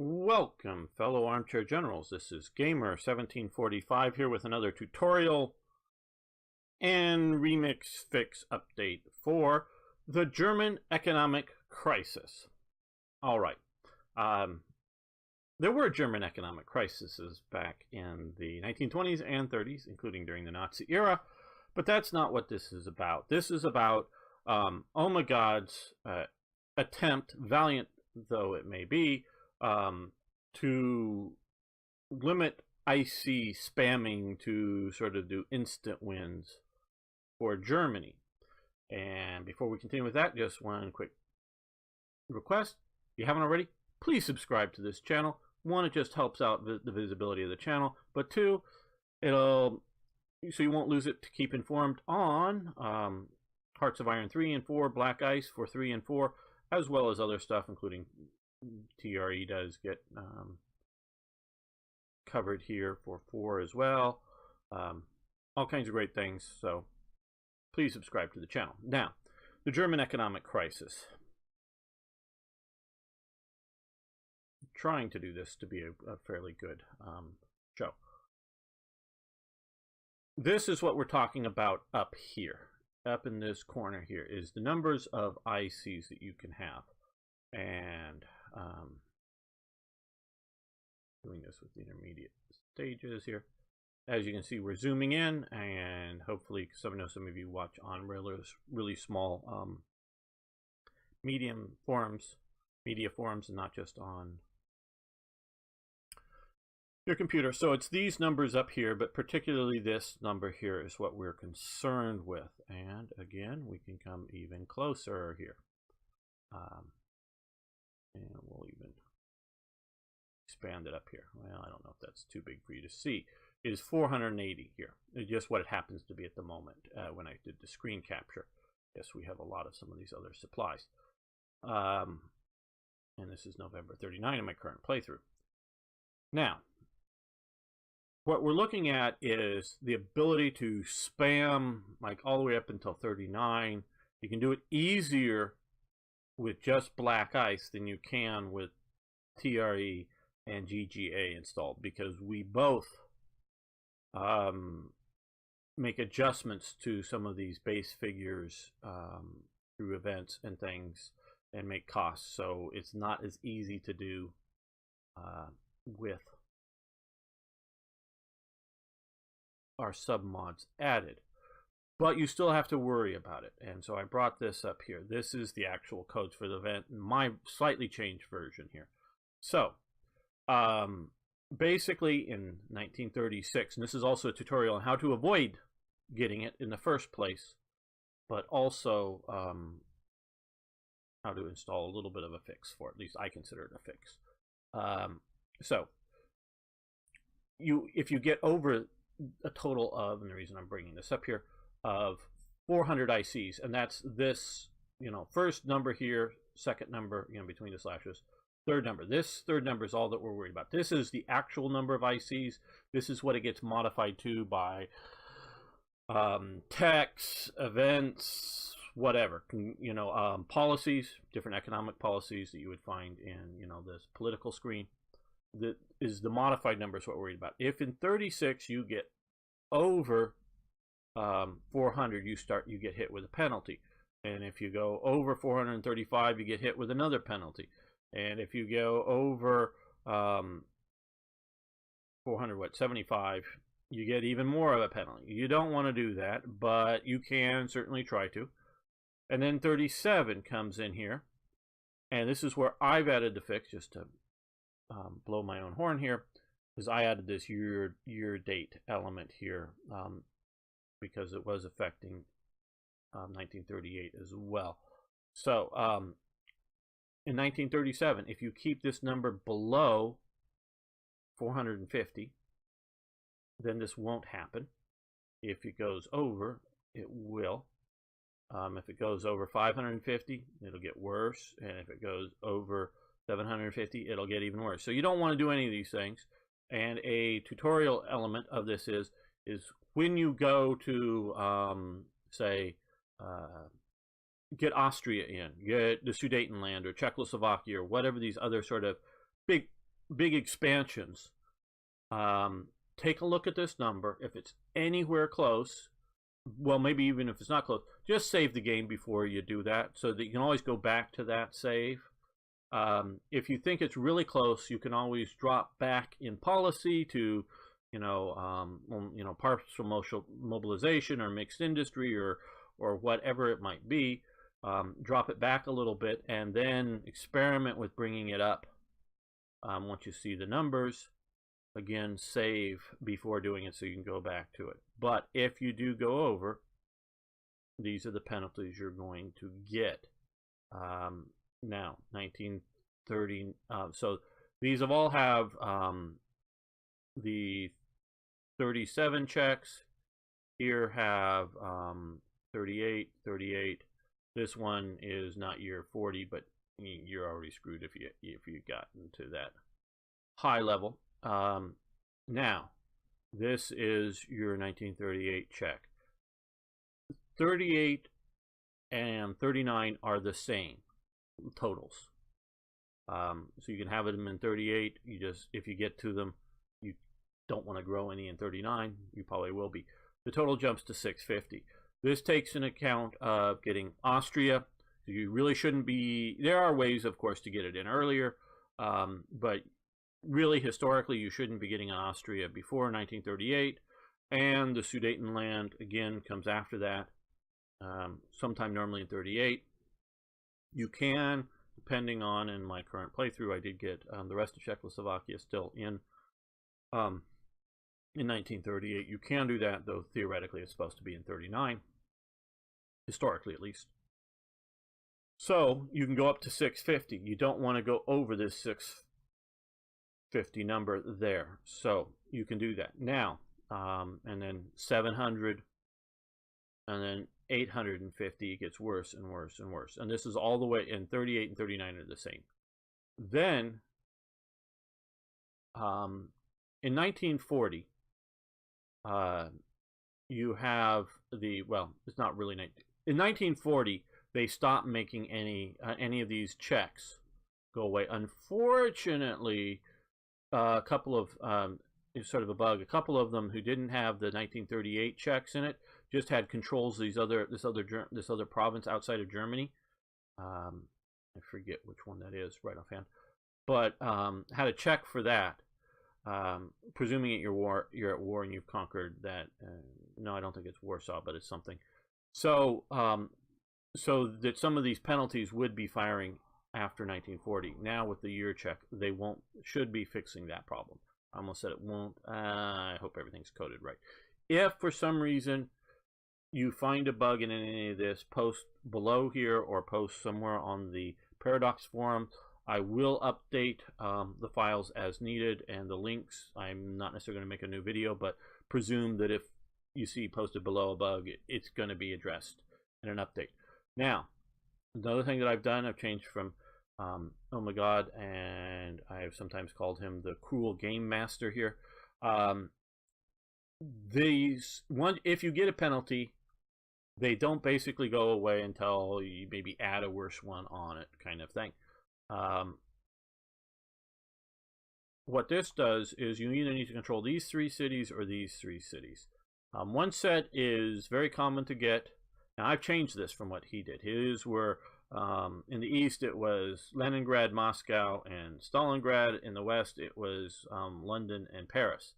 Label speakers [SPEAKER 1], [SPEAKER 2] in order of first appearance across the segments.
[SPEAKER 1] Welcome, fellow armchair generals. This is Gamer1745 here with another tutorial and remix fix update for the German economic crisis. All right. There were German economic crises back in the 1920s and 30s, including during the Nazi era, but that's not what this is about. This is about Omegade's attempt, valiant though it may be, to limit IC spamming to sort of do instant wins for Germany. And before we continue with that, just one quick request. If you haven't already, please subscribe to this channel. One, it just helps out the visibility of the channel, but two, so you won't lose it to keep informed on Hearts of Iron 3 and 4, Black Ice for 3 and 4, as well as other stuff, including TRE does get covered here for 4 as well. All kinds of great things, so please subscribe to the channel. Now, the German economic crisis. I'm trying to do this to be a fairly good show. This is what we're talking about up here. Up in this corner here is the numbers of ICs that you can have. And doing this with the intermediate stages here. As you can see, we're zooming in, and hopefully, because I know some of you watch on really small media forums, and not just on your computer. So it's these numbers up here, but particularly this number here is what we're concerned with. And again, we can come even closer here. And we'll even expand it up here. Well, I don't know if that's too big for you to see. It is 480 here. It's just what it happens to be at the moment when I did the screen capture. Yes, we have a lot of some of these other supplies. And this is November 39 in my current playthrough. Now, what we're looking at is the ability to spam like all the way up until 39. You can do it easier with just Black Ice than you can with TRE and GGA installed, because we both make adjustments to some of these base figures through events and things and make costs, so it's not as easy to do with our submods added. But you still have to worry about it. And so I brought this up here. This is the actual codes for the event, my slightly changed version here. So basically in 1936, and this is also a tutorial on how to avoid getting it in the first place, but also how to install a little bit of a fix for it. At least I consider it a fix. So if you get over a total of, and the reason I'm bringing this up here, of 400 ICs, and that's this, first number here, second number, between the slashes, third number. This third number is all that we're worried about. This is the actual number of ICs. This is what it gets modified to by texts, events, whatever, policies, different economic policies that you would find in, this political screen. That is the modified number is what we're worried about. If in 36 you get over 400, you get hit with a penalty, and if you go over 435, you get hit with another penalty, and if you go over 475, you get even more of a penalty. You don't want to do that, but you can certainly try to. And then 37 comes in here, and this is where I've added the fix, just to blow my own horn here, because I added this year date element here because it was affecting 1938 as well. So in 1937, if you keep this number below 450, then this won't happen. If it goes over, it will. If it goes over 550, it'll get worse, and if it goes over 750, it'll get even worse. So you don't want to do any of these things. And a tutorial element of this is when you go to say get Austria in, get the Sudetenland or Czechoslovakia or whatever these other sort of big big expansions, take a look at this number. If it's anywhere close, well, maybe even if it's not close, just save the game before you do that, so that you can always go back to that save. If you think it's really close, you can always drop back in policy to, partial mobilization or mixed industry or whatever it might be. Drop it back a little bit and then experiment with bringing it up. Once you see the numbers, again, save before doing it so you can go back to it. But if you do go over, these are the penalties you're going to get. Now, 1930, so these have all have the 37 checks. Here have 38, 38. This one is not year 40, but you're already screwed if you got into that high level. Now, this is your 1938 check. 38 and 39 are the same totals. So you can have them in 38. If you get to them, you don't want to grow any in 39. You probably will be. The total jumps to 650. This takes into account of getting Austria. You really shouldn't be. There are ways, of course, to get it in earlier, but really, historically, you shouldn't be getting Austria before 1938. And the Sudetenland, again, comes after that, sometime normally in 38. You can, depending on, in my current playthrough, I did get the rest of Czechoslovakia still in 1938. You can do that, though theoretically it's supposed to be in 39, historically at least. So you can go up to 650. You don't want to go over this 650 number there. So you can do that now. And then 700, and then 850 gets worse and worse and worse. And this is all the way, and 38 and 39 are the same. Then in 1940, you have the, well, it's not really, in 1940, they stopped making any of these checks go away. Unfortunately, a couple of, it's sort of a bug, a couple of them who didn't have the 1938 checks in it just had controls this other province outside of Germany. I forget which one that is right offhand, but had a check for that. Presuming you're at war and you've conquered that. No, I don't think it's Warsaw, but it's something. So so that some of these penalties would be firing after 1940. Now with the year check, they should be fixing that problem. I almost said it won't. I hope everything's coded right. If for some reason you find a bug in any of this, post below here or post somewhere on the Paradox forum. I will update the files as needed and the links. I'm not necessarily going to make a new video, but presume that if you see posted below a bug, it's going to be addressed in an update. Now, another thing that I've done, I've changed from oh my god, and I've sometimes called him the cruel game master here. If you get a penalty, they don't basically go away until you maybe add a worse one on it, kind of thing. What this does is you either need to control these 3 cities or these 3 cities. One set is very common to get. Now I've changed this from what he did. His were in the east it was Leningrad, Moscow, and Stalingrad. In the west it was London and Paris.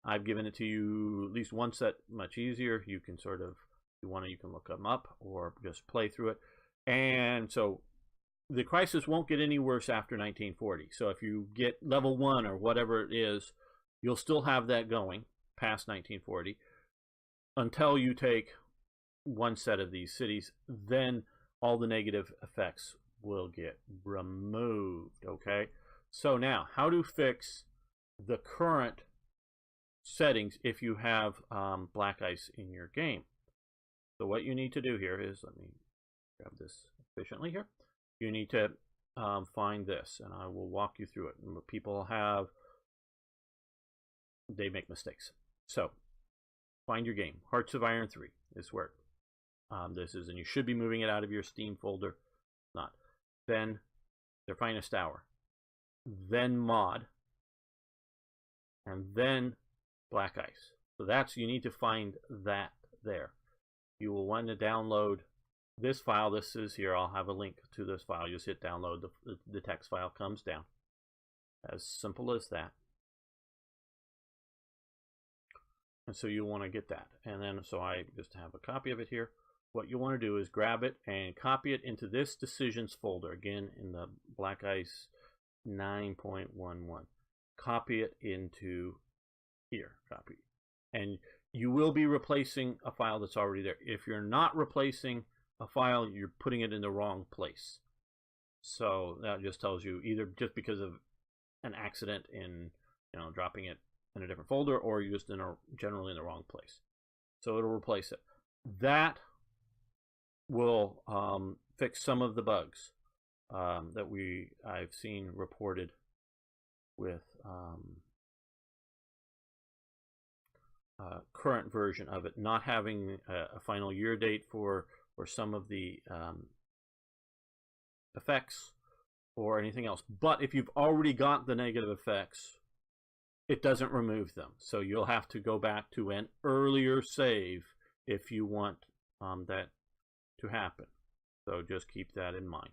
[SPEAKER 1] I've given it to you at least one set much easier. You can sort of, if you want to, you can look them up or just play through it. And so the crisis won't get any worse after 1940. So if you get level 1 or whatever it is, you'll still have that going past 1940 until you take one set of these cities. Then all the negative effects will get removed. Okay, so now how to fix the current settings if you have black ice in your game. So what you need to do here is, let me grab this efficiently here. You need to find this, and I will walk you through it. And people they make mistakes. So find your game. Hearts of Iron 3 is where this is, and you should be moving it out of your Steam folder. Not. Then their Finest Hour. Then Mod. and then Black Ice. So that's, you need to find that there. You will want to download this file. This is here. I'll have a link to this file. You just hit download. The text file comes down. As simple as that. And so you want to get that. And then, so I just have a copy of it here. What you want to do is grab it and copy it into this decisions folder. Again, in the Black Ice 9.11. Copy it into here. Copy. And you will be replacing a file that's already there. If you're not replacing a file, you're putting it in the wrong place. So that just tells you either just because of an accident in, you know, dropping it in a different folder, or you're just generally in the wrong place. So it'll replace it. That will fix some of the bugs that I've seen reported with current version of it, not having a final year date for some of the effects or anything else. But if you've already got the negative effects, it doesn't remove them. So you'll have to go back to an earlier save if you want that to happen. So just keep that in mind.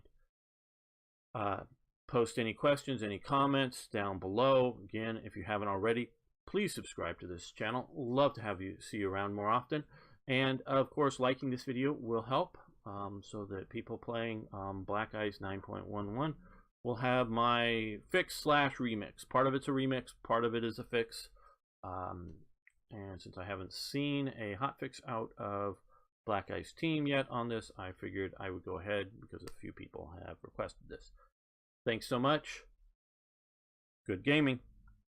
[SPEAKER 1] Post any questions, any comments down below. Again, if you haven't already, please subscribe to this channel. Love to see you around more often. And of course, liking this video will help so that people playing Black Ice 9.11 will have my fix / remix. Part of it's a remix, part of it is a fix. And since I haven't seen a hotfix out of Black Ice Team yet on this, I figured I would go ahead because a few people have requested this. Thanks so much. Good gaming.